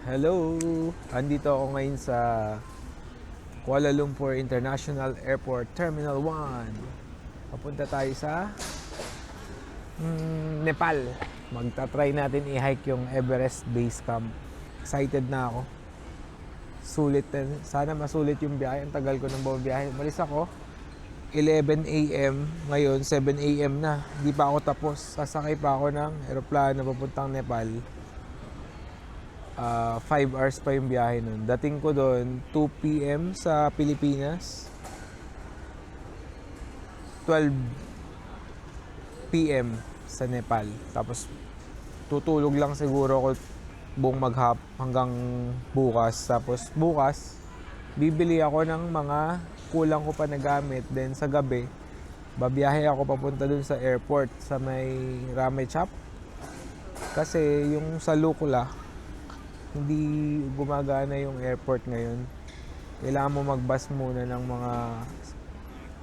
Hello! Andito ako ngayon sa Kuala Lumpur International Airport Terminal 1. Papunta tayo sa Nepal. Magta-try natin i-hike yung Everest Base Camp. Excited na ako. Sulit din. Sana masulit yung biyahe. Ang tagal ko nang bumibiyahe. Malis ako 11 a.m. Ngayon 7 a.m. na. Hindi pa ako tapos. Sasakay pa ako ng eroplano papuntang Nepal. 5 hours pa yung biyahe nun. Dating ko doon 2 p.m. sa Pilipinas, 12 p.m. sa Nepal. Tapos tutulog lang siguro ako buong maghap hanggang bukas. Tapos bukas bibili ako ng mga kulang ko pa na gamit. Then sa gabi babiyahe ako papunta dun sa airport sa may Ramechhap. Kasi yung sa Lukla hindi gumagana yung airport ngayon. Kailangan mo mag-bus muna ng mga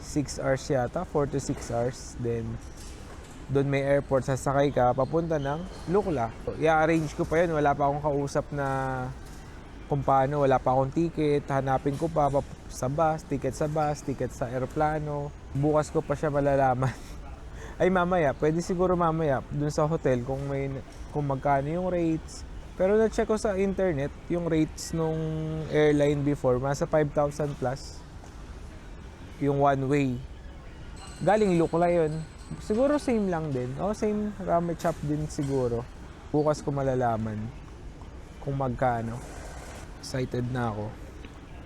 6 hours yata, 4 to 6 hours. Then, doon may airport, sasakay ka, papunta ng Lukla. I-arrange ko pa yun, wala pa akong kausap na kung paano, wala pa akong ticket. Hanapin ko pa sa bus, ticket sa aeroplano. Bukas ko pa siya malalaman. Ay mamaya, pwede siguro mamaya, doon sa hotel kung magkano yung rates. Pero na-check ko sa internet, yung rates nung airline before, nasa 5,000 plus. Yung one way. Galing Lukla yun. Siguro same lang din. O same Ramechhap din siguro. Bukas ko malalaman kung magkano. Excited na ako.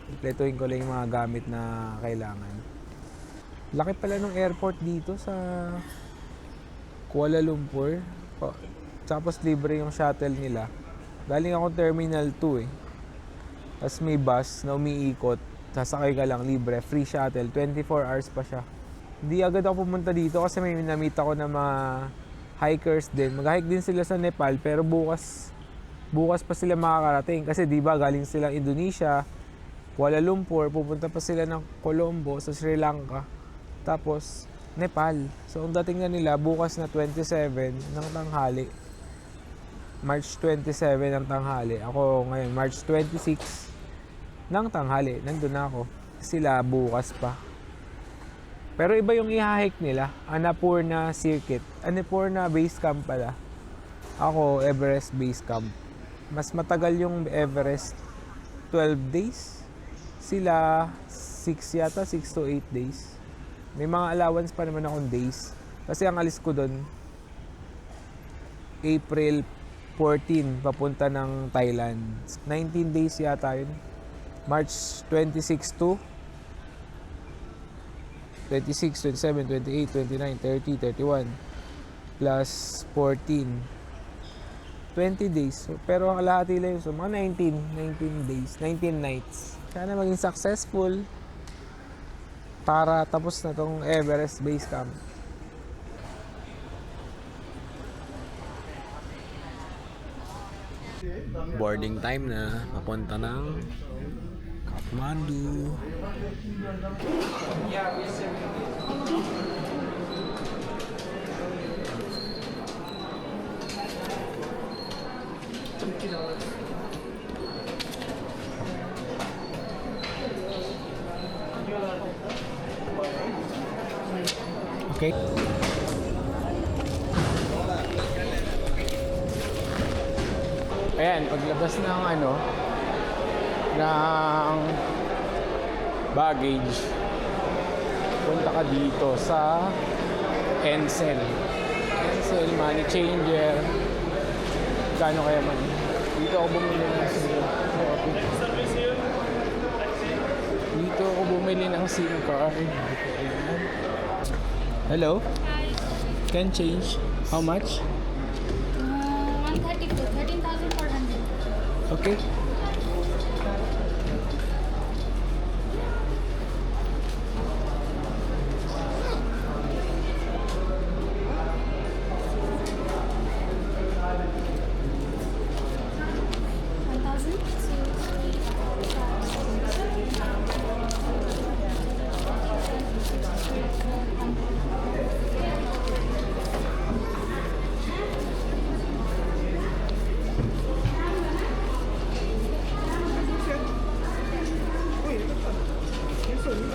Kompletuhin ko lang yung mga gamit na kailangan. Laki pala ng airport dito sa Kuala Lumpur. Tapos libre yung shuttle nila. Galing ako Terminal 2 eh. Tapos may bus na umiikot. Sasakay ka lang, libre. Free shuttle. 24 hours pa siya. Hindi agad ako pumunta dito kasi may namita ko na mga hikers din. Mag-hike din sila sa Nepal pero bukas pa sila makakarating. Kasi diba galing silang Indonesia, Kuala Lumpur, pupunta pa sila ng Colombo sa Sri Lanka. Tapos Nepal. So ang dating na nila bukas na 27 ng tanghali. March 27 ng tanghali. Ako ngayon, March 26 ng tanghali. Nandun na ako. Sila bukas pa. Pero iba yung i-hike nila. Annapurna Circuit. Annapurna Base Camp pala. Ako, Everest Base Camp. Mas matagal yung Everest. 12 days. Sila, 6 yata, 6 to 8 days. May mga allowance pa naman akong days. Kasi ang alis ko dun, April 14 papunta ng Thailand. 19 days yata yun. March 26 to 26, 27, 28, 29, 30, 31 plus 14 20 days. Pero ang kalahati lang yun. So mga 19 days, 19 nights. Sana maging successful para tapos na tong Everest Base Camp. Boarding time na, papunta ng Kathmandu. Okay. Ayan, paglabas ng ng baggage, punta ka dito sa Encel money changer. Kano kaya man? Dito ako bumili ng SIM card. Hello? Hi. Can change. How much? 132, 13,400. Okay.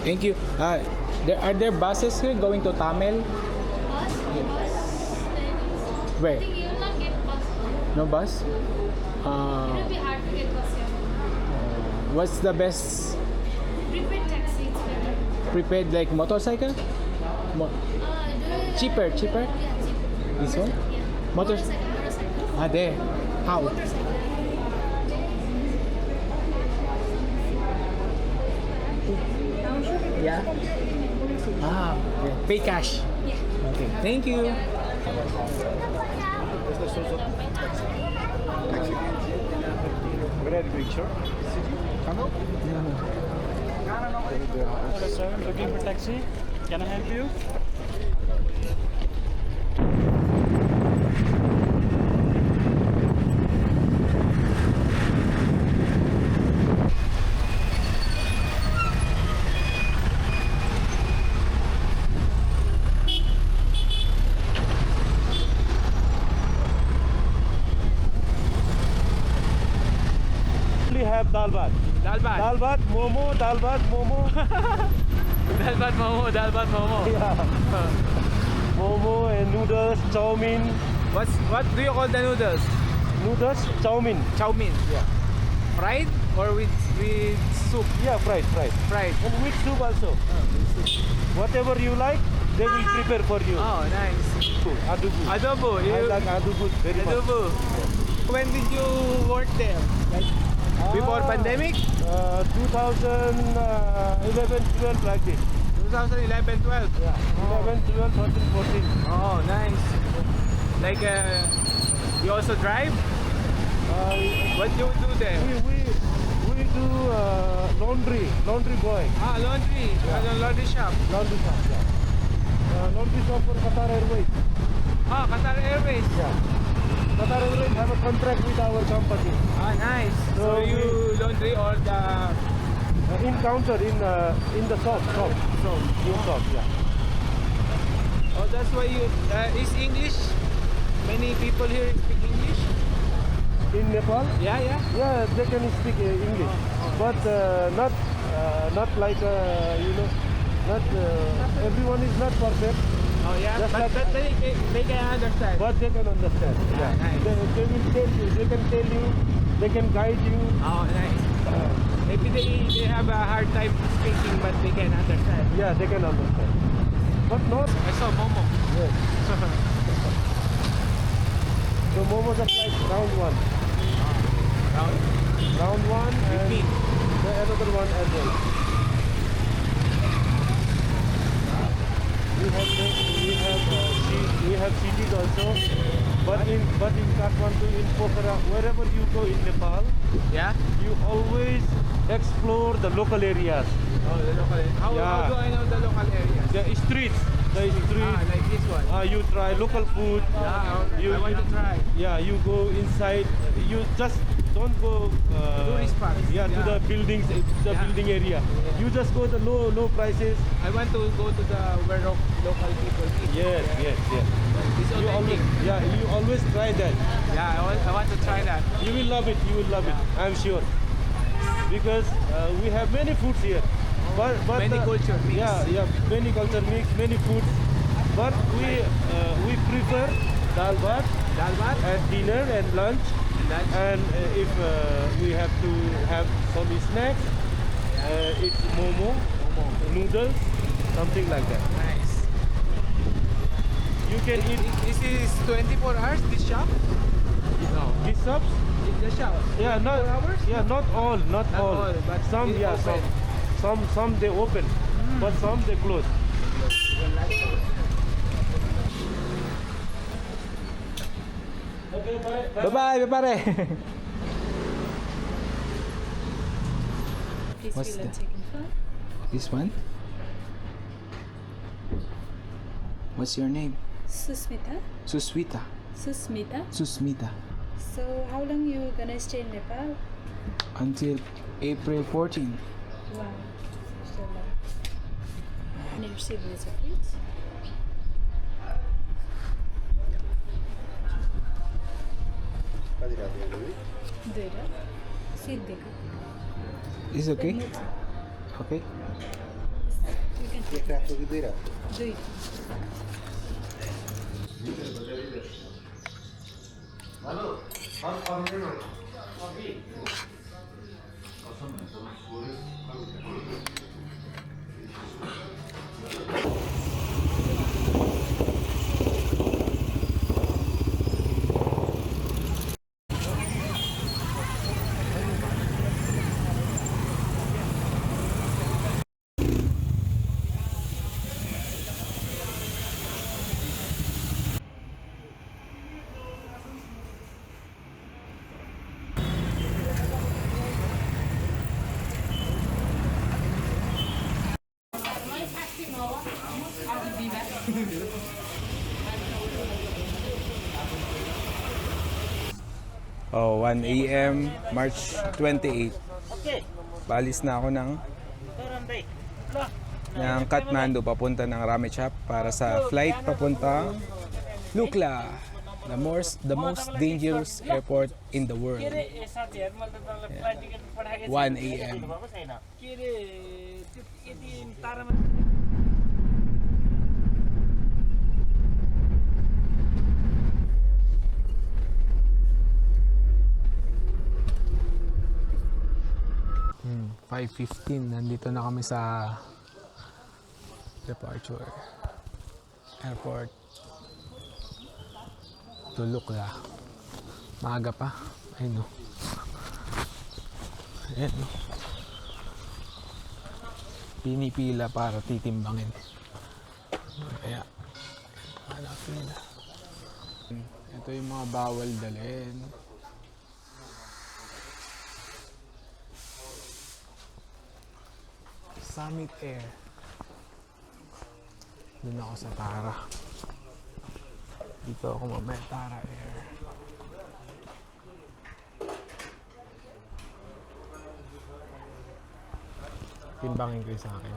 Thank you. Are there buses here going to Tamil? Bus? I Where? think you will not get bus. No bus? It will be hard to get bus here. What's the best Prepaid taxi, it's better. prepaid like motorcycle? Do you- Cheaper. Yeah, cheaper. This one? Yeah. Motor- Motorcycle. There. How? Motorcycle. Yeah. Pay cash. Yeah. Okay. Thank you. Hello sir, looking for taxi? Can I help you? We have dal bhat. Dalbat. Dal bhat, momo, dal bhat, momo. Dalbat momo. Dalbat momo. Momo and noodles, chow mein. What do you call the noodles? Noodles, chow mein. Chow mein. Yeah. Fried or with soup? Yeah, fried. Fried. And with soup also. Whatever you like, they will prepare for you. Oh, nice. Adubu. Adobo. I like adubu very much. Adobo. When did you work there? Like before pandemic? 2011, 12 like this. 2011, 12. Yeah. 11, 12, 13, 14. Oh, nice. Like you also drive? What you do there? We do laundry boy. Laundry. Laundry shop. Laundry shop, yeah. Laundry shop for Qatar Airways. Qatar Airways. Yeah. Qatar Airways have a contract with our company. Nice. So So you laundry or the In counter, in the shop. In shop, yeah. Oh, that's why you is English. Many people here speak English. In Nepal, Yeah. yeah, they can speak English, but not like not everyone is not perfect, Oh yeah. Just But, like- but they can understand. but they can understand. Yeah, nice. they will tell you, they can tell you, they can guide you. Oh, nice. Maybe they have a hard time speaking, but they can understand. Yeah, they can understand, but not. I saw Momo. Yes. So Momo just like round one and meat. the another one as well. We have cities also, but in Kathmandu, in Pokhara, wherever you go in Nepal, Yeah. you always explore the local areas, Oh, the local area. How Yeah. do I know the local areas? the streets. Like this one. You try local food. Yeah, I want to try. Yeah, you go inside. You just don't go. Tourist spots. Yeah, to Yeah. the buildings, the Yeah. building area. You just go the low prices. I want to go to the where local people eat. Yes. It's You always, authentic. you always try that. Yeah, I want to try that. You will love it. I'm sure. Because we have many foods here. But Many culture mix. Yeah, many culture mix, many foods. But we prefer dal bhat Dalbat, at dinner and lunch. lunch. And if we have to have some snacks, it's momo, noodles, something like that. Nice. You can eat This is 24 hours, this shop? No. these shops. The shop? Yeah, not 24 hours? Yeah, not all, not all. but Some, it yeah, open. some they open, but some they close. Okay, bye. Bye-bye, pare. Please What's fill and that? take in front. This one? What's your name? Susmita. Suswita. Susmita. Susmita. So how long you gonna stay in Nepal? Until April 14. Wow. So long. And your signature, please. दुईटा सिद्धिको Is okay? Okay. दुई Oh, 1 a.m. March 28. Balis na ako ng Kathmandu papunta ng Ramechhap para sa flight papuntang Lukla, the most dangerous airport in the world. 1 a.m. Hmm, 5:15, nandito na kami sa departure airport to Lukla. Maaga pa. Ayun, no. Ayan, no. Pinipila para titimbangin. Kaya hanapin na. Ito yung mga bawal dalhin. Summit Air. Doon ako sa Tara. Dito ako mamaya, Tara Air. Timbangin kayo sa akin.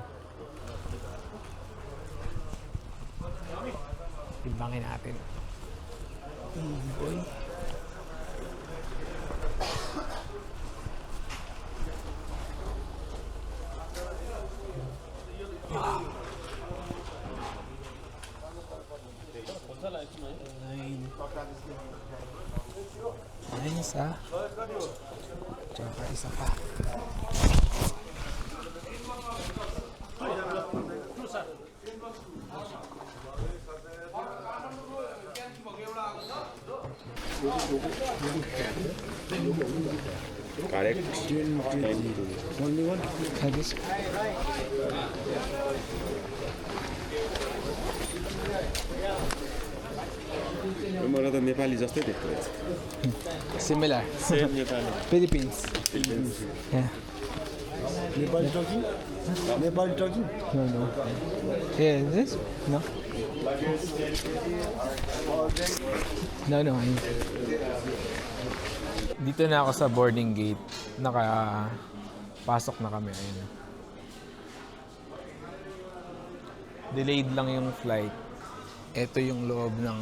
Timbangin natin. Boy. Ayan isa. Tsaka isa pa. Correct. Only one. This. मलाई त नेपाली जस्तै देख्दो रहेछ Similar. Same Nepali Philippines. Yeah. Nepal talking? Nepal talking? No. Yeah, this? No. No. Dito na ako sa boarding gate. Pasok na kami. Ayun. Delayed lang yung flight. Ito yung loob ng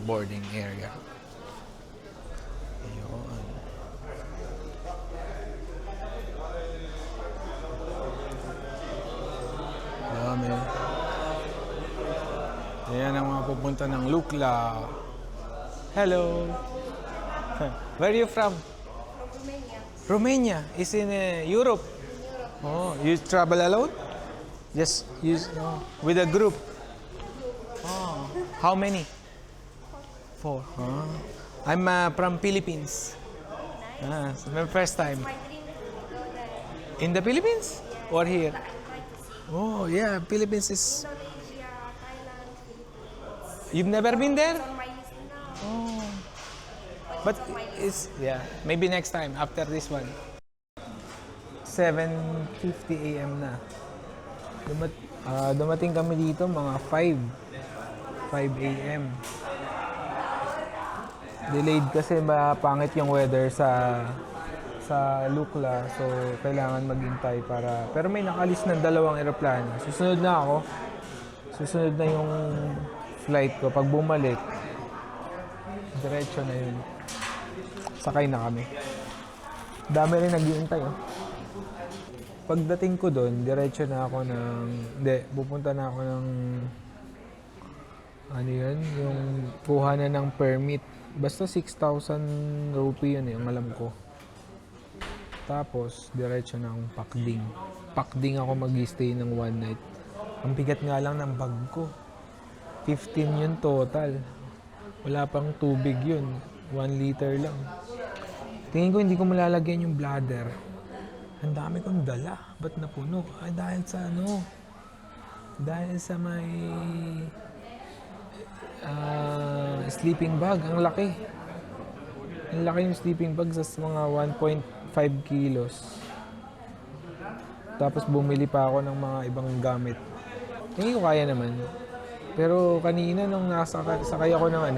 boarding area. Ayun. Dami. Ayan ang mga pupunta ng Lukla. Hello. Where are you from? Romania. Is in Europe. Oh, you travel alone? Just with a group. Oh, how many? 4. Oh. I'm from Philippines. It's my first time. In the Philippines or here? Oh yeah, Philippines is. You've never been there? Oh. But it's maybe next time after this one. 7:50 a.m. na. Dumating kami dito mga 5 a.m. Delayed kasi pangit yung weather sa Lukla, so kailangan maghintay pero may nakalis ng 2 eroplano. Susunod na yung flight ko. Pag bumalik, diretso na yun. Sakay na kami. Dami rin naghihintay, oh. pagdating ko doon, diretso na ako ng, hindi, pupunta na ako ng, ano yun, yung kuha na ng permit. Basta 6,000 rupee yun ang alam ko. Tapos, diretso na akong Pakding. Pakding ako mag-stay ng one night. Ang bigat nga lang ng bag ko. 15 yun total. Wala pang tubig yun. 1 liter lang. Tingin ko hindi ko malalagyan yung bladder. Ang dami kong dala. Ba't napuno? Ay, dahil sa ano? Dahil sa may sleeping bag. Ang laki. Ang laki yung sleeping bag sa mga 1.5 kilos. Tapos bumili pa ako ng mga ibang gamit. Tingin ko kaya naman. Pero kanina nung sakay ako ng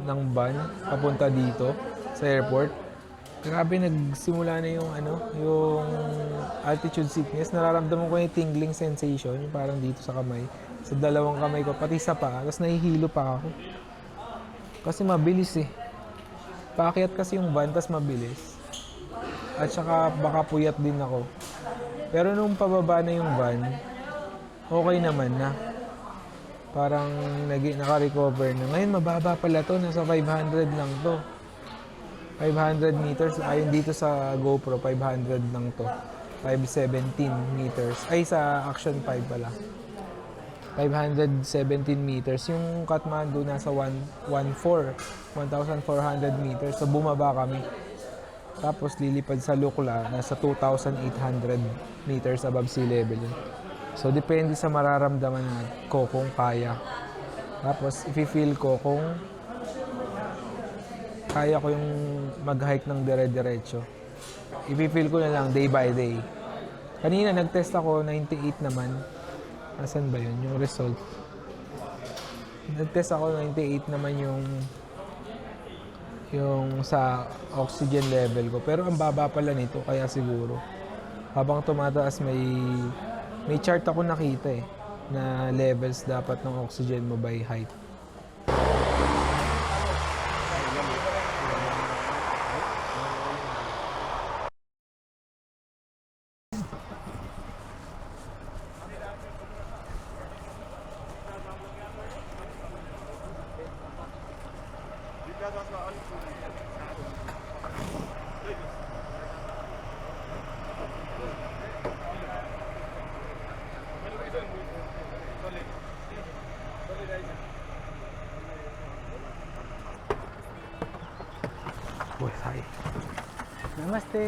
ng van papunta dito sa airport, grabe nagsimula na yung yung altitude sickness. Nararamdaman ko yung tingling sensation, yung parang dito sa kamay, sa dalawang kamay ko, pati sa paa. Tapos nahihilo pa ako. Kasi mabilis eh. Paakyat kasi yung van, tas mabilis. At saka baka puyat din ako. Pero nung pababa na yung van, okay naman na. Parang naka-recover na. Ngayon mababa pala to, nasa 500 lang to. 500 meters. Ayon dito sa GoPro, 500 lang to. 517 meters. Ay, sa Action 5 pala. 517 meters. Yung Kathmandu nasa 1,400 meters. So bumaba kami. Tapos lilipad sa Lukla, nasa 2,800 meters above sea level yun. So depende sa mararamdaman ko kung kaya. Tapos i-feel ko kung kaya ko yung mag-hike ng dire-diretso. I-feel ko na lang day by day. Kanina nag-test ako, 98 naman. Asan ba yun? Yung result. Nag-test ako, 98 naman yung sa oxygen level ko. Pero ang baba pala nito, kaya siguro. Habang tumataas, may chart ako nakita eh, na levels dapat ng oxygen mo by height. Boy, hi. Namaste.